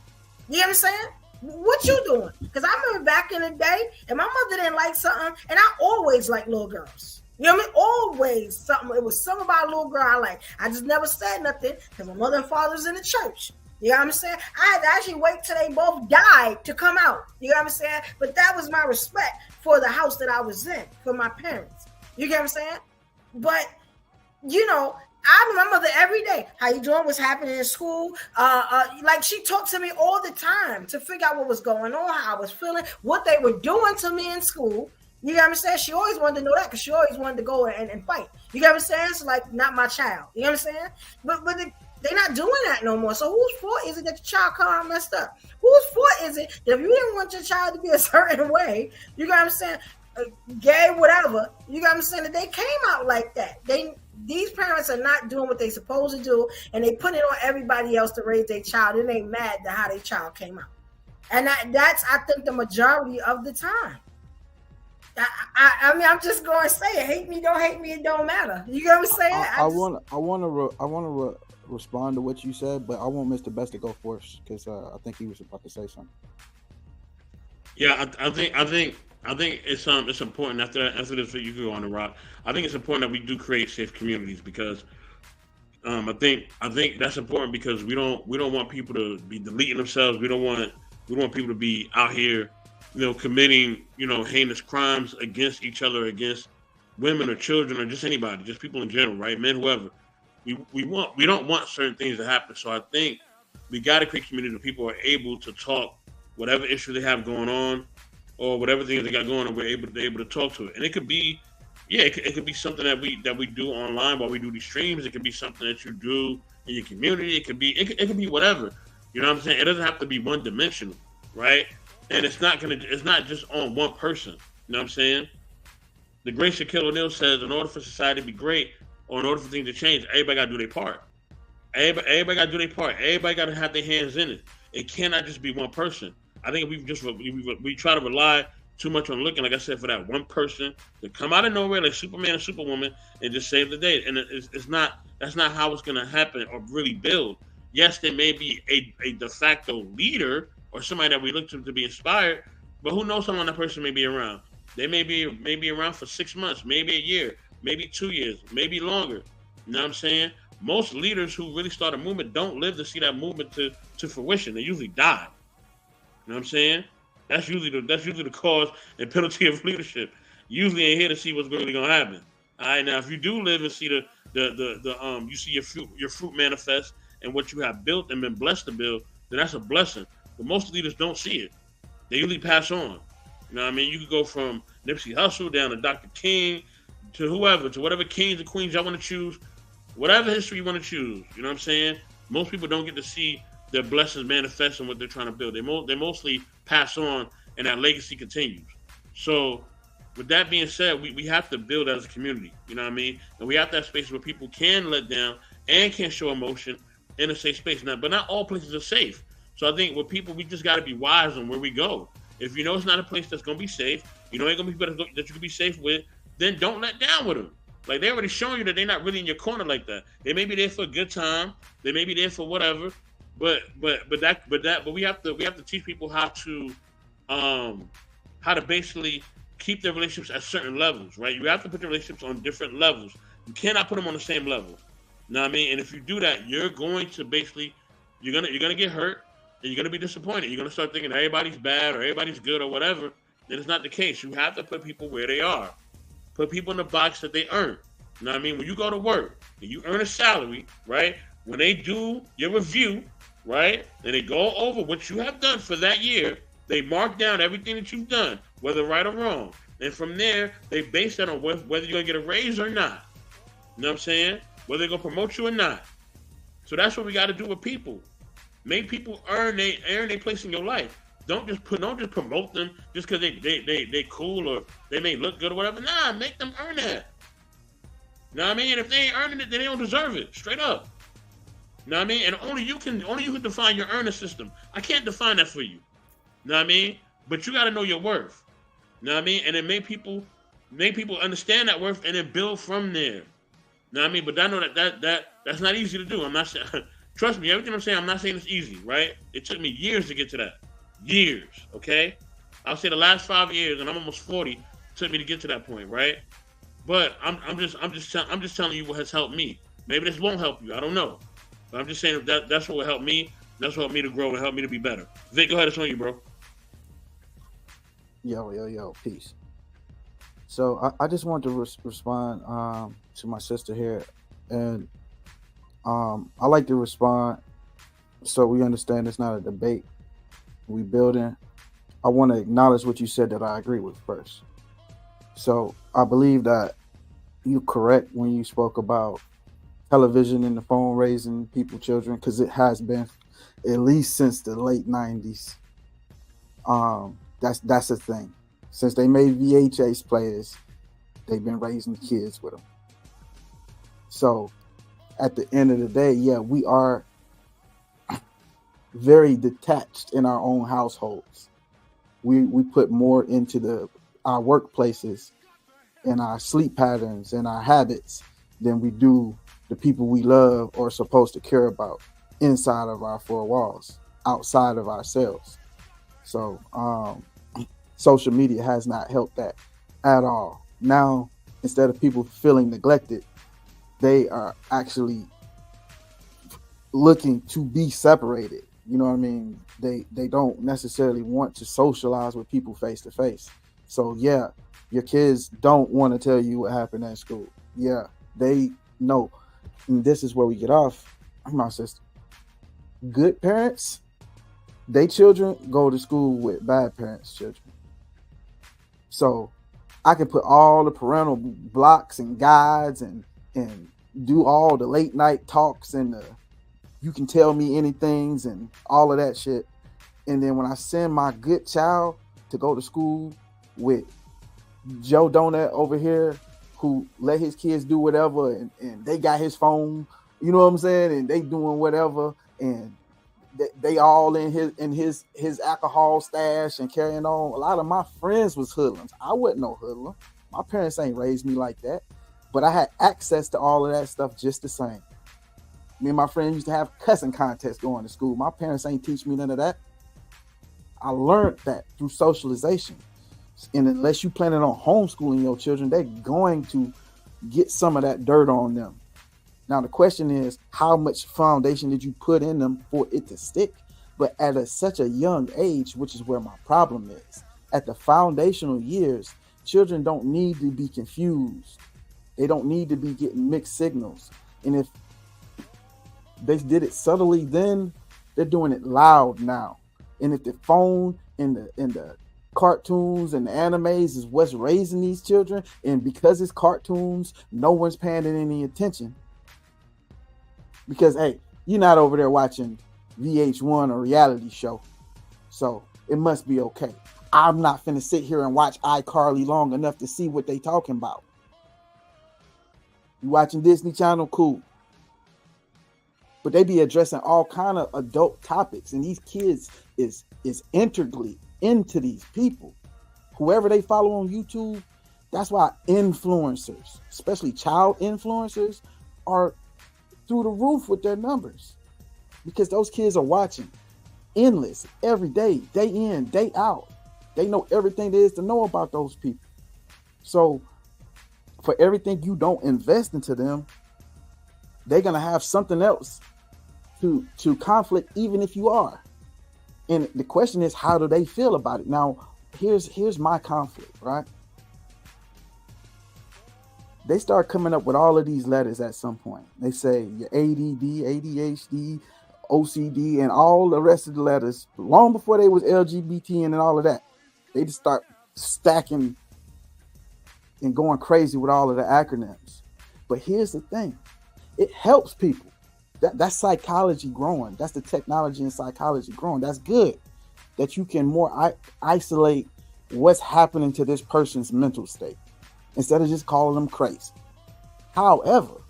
You know what I'm saying? What you doing? Because I remember back in the day, and my mother didn't like something, and I always liked little girls. You know what I mean? Always something. It was something about a little girl I like. I just never said nothing because my mother and father was in the church. You know what I'm saying? I had to actually wait till they both died to come out. You know what I'm saying? But that was my respect for the house that I was in, for my parents. You get what I'm saying? But I remember my mother every day. How you doing? What's happening in school? Like she talked to me all the time to figure out what was going on, how I was feeling, what they were doing to me in school. You know what I'm saying? She always wanted to know that because she always wanted to go and fight. You know what I'm saying? It's like not my child. You know what I'm saying? But they're not doing that no more. So whose fault is it that your child come out messed up? Whose fault is it that if you didn't want your child to be a certain way, you know what I'm saying? Gay, whatever, you know what I'm saying, that they came out like that. These parents are not doing what they supposed to do, and they put it on everybody else to raise their child, and they mad at how their child came out. And that's I think the majority of the time. I mean, I'm just going to say it. Hate me, don't hate me, it don't matter. You know what I'm saying? I want to respond to what you said, but I want Mr. Best to go first because I think he was about to say something. Yeah, I think it's important after this you can go on the rock. I think it's important that we do create safe communities because I think that's important because we don't want people to be deleting themselves. We don't want people to be out here, committing, heinous crimes against each other, against women or children or just anybody, just people in general, right? Men, whoever. We don't want certain things to happen. So I think we got to create community where people are able to talk whatever issue they have going on or whatever things they got going on. We're able to talk to it, and it could be, it could be something that we do online while we do these streams. It could be something that you do in your community. It could be whatever. You know what I'm saying? It doesn't have to be one dimensional, right? And it's not just on one person. You know what I'm saying? The great Shaquille O'Neal says, in order for society to be great, or in order for things to change, everybody got to do their part. Everybody got to do their part. Everybody got to have their hands in it. It cannot just be one person. I think we try to rely too much on looking, like I said, for that one person to come out of nowhere like Superman or Superwoman and just save the day. And that's not how it's going to happen or really build. Yes, there may be a de facto leader or somebody that we look to be inspired, but who knows how long that person may be around? They may be around for 6 months, maybe a year, maybe 2 years, maybe longer. You know what I'm saying? Most leaders who really start a movement don't live to see that movement to fruition. They usually die. You know what I'm saying? That's usually the cause and penalty of leadership. Usually ain't here to see what's really gonna happen. All right, now if you do live and see the you see your fruit manifest and what you have built and been blessed to build, then that's a blessing. But most leaders don't see it. They usually pass on. You know what I mean? You could go from Nipsey Hussle down to Dr. King to whoever, to whatever kings and queens y'all want to choose, whatever history you want to choose. You know what I'm saying? Most people don't get to see their blessings manifest and what they're trying to build. They mostly pass on, and that legacy continues. So, with that being said, we have to build as a community. You know what I mean? And we have to have spaces where people can let down and can show emotion in a safe space. Now, but not all places are safe. So I think with people, we just got to be wise on where we go. If you know it's not a place that's going to be safe, you know ain't going to be people that you can be safe with, then don't let down with them. Like, they already showing you that they're not really in your corner like that. They may be there for a good time. They may be there for whatever. But we have to teach people how to basically keep their relationships at certain levels, right? You have to put the relationships on different levels. You cannot put them on the same level. You know what I mean? And if you do that, you're going to basically you're gonna get hurt and you're gonna be disappointed. You're gonna start thinking everybody's bad or everybody's good or whatever. Then it's not the case. You have to put people where they are. Put people in the box that they earn. You know what I mean? When you go to work and you earn a salary, right? When they do your review, right, and they go over what you have done for that year, they mark down everything that you've done, whether right or wrong. And from there, they base that on whether you're going to get a raise or not. You know what I'm saying? Whether they're going to promote you or not. So that's what we got to do with people. Make people earn their place in your life. Don't just promote them just because they cool or they may look good or whatever. Nah, make them earn that. You know what I mean? And if they ain't earning it, then they don't deserve it. Straight up. You know what I mean? And only you can define your earning system. I can't define that for you. You know what I mean? But you got to know your worth. You know what I mean? And then make people understand that worth and then build from there. You know what I mean? But I know that's not easy to do. I'm not saying, trust me, everything I'm saying, I'm not saying it's easy, right? It took me years to get to that. Years, okay? I'll say the last 5 years, and I'm almost 40, took me to get to that point, right? But I'm just telling you what has helped me. Maybe this won't help you. I don't know. But I'm just saying that's what will help me. That's what helped me to grow and help me to be better. Vic, go ahead. It's on you, bro. Yo, peace. So I just wanted to respond to my sister here, and I like to respond so we understand it's not a debate. We building. I want to acknowledge what you said that I agree with first. So I believe that you're correct when you spoke about television and the phone raising children, because it has been at least since the late 90s. That's a thing. Since they made VHS players, they've been raising kids with them. So at the end of the day, yeah, we are very detached in our own households. We put more into our workplaces and our sleep patterns and our habits than we do the people we love or are supposed to care about inside of our four walls, outside of ourselves. So social media has not helped that at all. Now, instead of people feeling neglected, they are actually looking to be separated. You know what I mean? They don't necessarily want to socialize with people face to face. So yeah, your kids don't want to tell you what happened at school. Yeah, they know. And this is where we get off. My sister. Good parents, they children go to school with bad parents' children. So I can put all the parental blocks and guides and do all the late night talks and the you can tell me anythings and all of that shit. And then when I send my good child to go to school with Joe Donut over here, who let his kids do whatever and they got his phone, you know what I'm saying? And they doing whatever and they all in his alcohol stash and carrying on. A lot of my friends was hoodlums. I wasn't no hoodlum. My parents ain't raised me like that, but I had access to all of that stuff just the same. Me and my friends used to have cussing contests going to school. My parents ain't teach me none of that. I learned that through socialization. And unless you planning on homeschooling your children, they're going to get some of that dirt on them. Now, the question is, how much foundation did you put in them for it to stick? But at such a young age, which is where my problem is, at the foundational years, children don't need to be confused. They don't need to be getting mixed signals. And if They did it subtly then. They're doing it loud now. And if the phone and the cartoons and the animes is what's raising these children, and because it's cartoons, no one's paying it any attention. Because hey, you're not over there watching VH1 or reality show, so it must be okay. I'm not finna sit here and watch iCarly long enough to see what they talking about. You watching Disney Channel, cool. But they be addressing all kind of adult topics, and these kids is integrally into these people. Whoever they follow on YouTube, that's why influencers, especially child influencers, are through the roof with their numbers, because those kids are watching endless every day, day in, day out. They know everything there is to know about those people. So for everything you don't invest into them, they're gonna have something else to conflict, even if you are. And the question is, how do they feel about it? Now, here's my conflict, right? They start coming up with all of these letters at some point. They say your ADD, ADHD, OCD, and all the rest of the letters, long before they was LGBT and all of that. They just start stacking and going crazy with all of the acronyms. But here's the thing. It helps people. That's psychology growing. That's the technology and psychology growing. That's good. That you can more isolate what's happening to this person's mental state instead of just calling them crazy. However,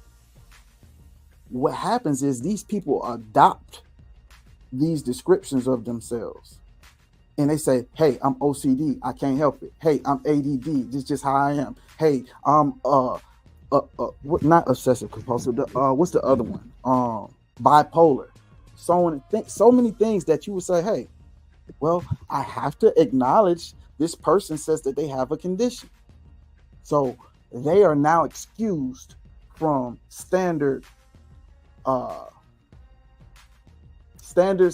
what happens is these people adopt these descriptions of themselves. And they say, hey, I'm OCD. I can't help it. Hey, I'm ADD. This is just how I am. Hey, I'm not obsessive compulsive. What's the other one? Bipolar. So many things that you would say, hey, well, I have to acknowledge this person says that they have a condition. So they are now excused from standards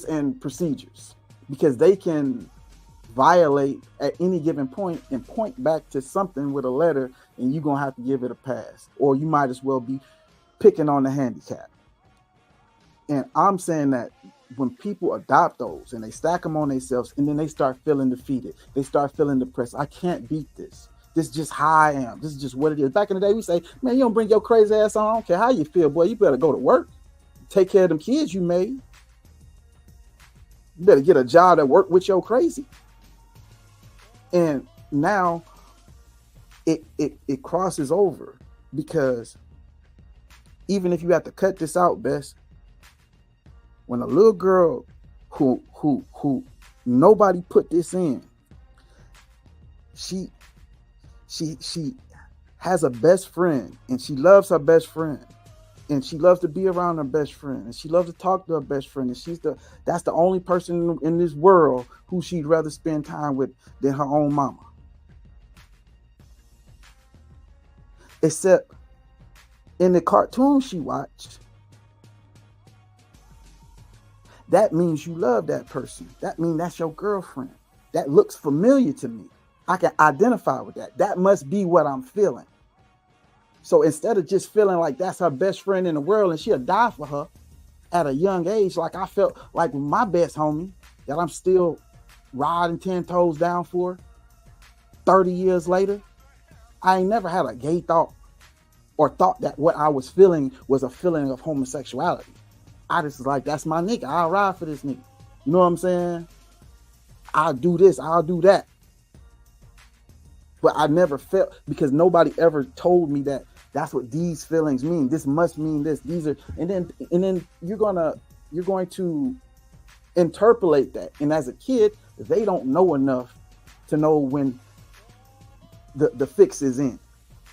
and procedures, because they can violate at any given point and point back to something with a letter, and you're gonna have to give it a pass, or you might as well be picking on the handicap. And I'm saying that when people adopt those and they stack them on themselves, and then they start feeling defeated, they start feeling depressed. I can't beat this. This is just how I am. This is just what it is. Back in the day, we say, man, you don't bring your crazy ass on. I don't care how you feel, boy. You better go to work. Take care of them kids you made. You better get a job that work with your crazy. And now it crosses over, because even if you have to cut this out, Bess, when a little girl who nobody put this in, she has a best friend, and she loves her best friend, and she loves to be around her best friend, and she loves to talk to her best friend, and that's the only person in this world who she'd rather spend time with than her own mama. Except in the cartoon she watched, that means you love that person. That means that's your girlfriend. That looks familiar to me. I can identify with that. That must be what I'm feeling. So instead of just feeling like that's her best friend in the world and she'll die for her at a young age, like I felt like with my best homie that I'm still riding 10 toes down for 30 years later, I ain't never had a gay thought or thought that what I was feeling was a feeling of homosexuality. I just was like, that's my nigga. I'll ride for this nigga. You know what I'm saying? I'll do this. I'll do that. But I never felt, because nobody ever told me that that's what these feelings mean. This must mean this. These are, and then you're going to interpolate that. And as a kid, they don't know enough to know when the fix is in.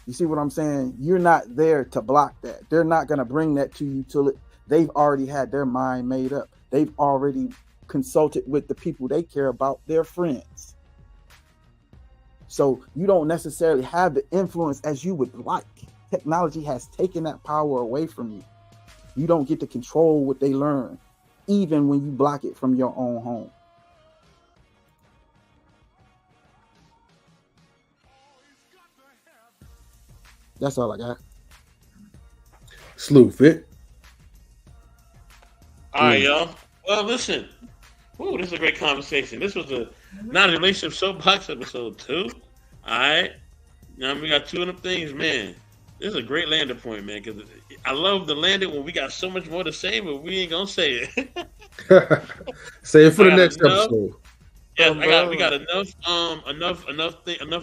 You see what I'm saying? You're not there to block that. They're not going to bring that to you till they've already had their mind made up. They've already consulted with the people they care about, their friends. So you don't necessarily have the influence as you would like. Technology has taken that power away from you. You don't get to control what they learn, even when you block it from your own home. That's all I got. Slew fit. All right, y'all. Well, listen. Ooh, this is a great conversation. This was a not a relationship soapbox episode 2. All right. Now we got 2 of them things, man. This is a great landing point, man. Because I love the landing when we got so much more to say, but we ain't gonna say it. Say it for I the got next enough. episode. Yes, we got enough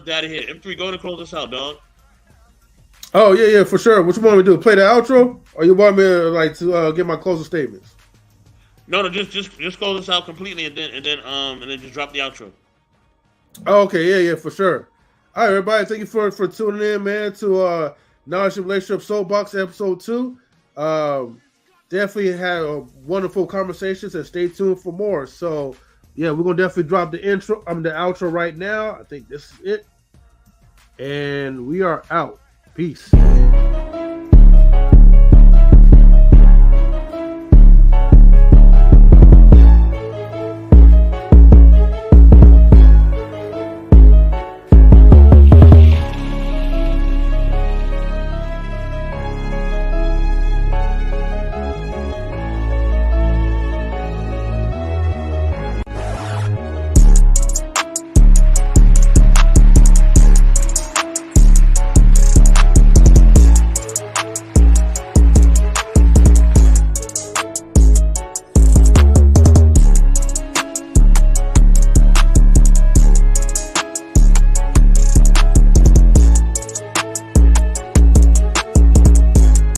data here. M3, go to close us out, dog. Oh yeah, for sure. What you want me to do? Play the outro, or you want me to get my closing statements? No, just close us out completely, and then just drop the outro. Oh, okay, yeah, for sure. All right, everybody, thank you for tuning in, man, to Knowledge and Relationship Soapbox episode 2. Definitely had a wonderful conversations, and stay tuned for more. So, yeah, we're gonna definitely drop the outro right now. I think this is it, and we are out. Peace.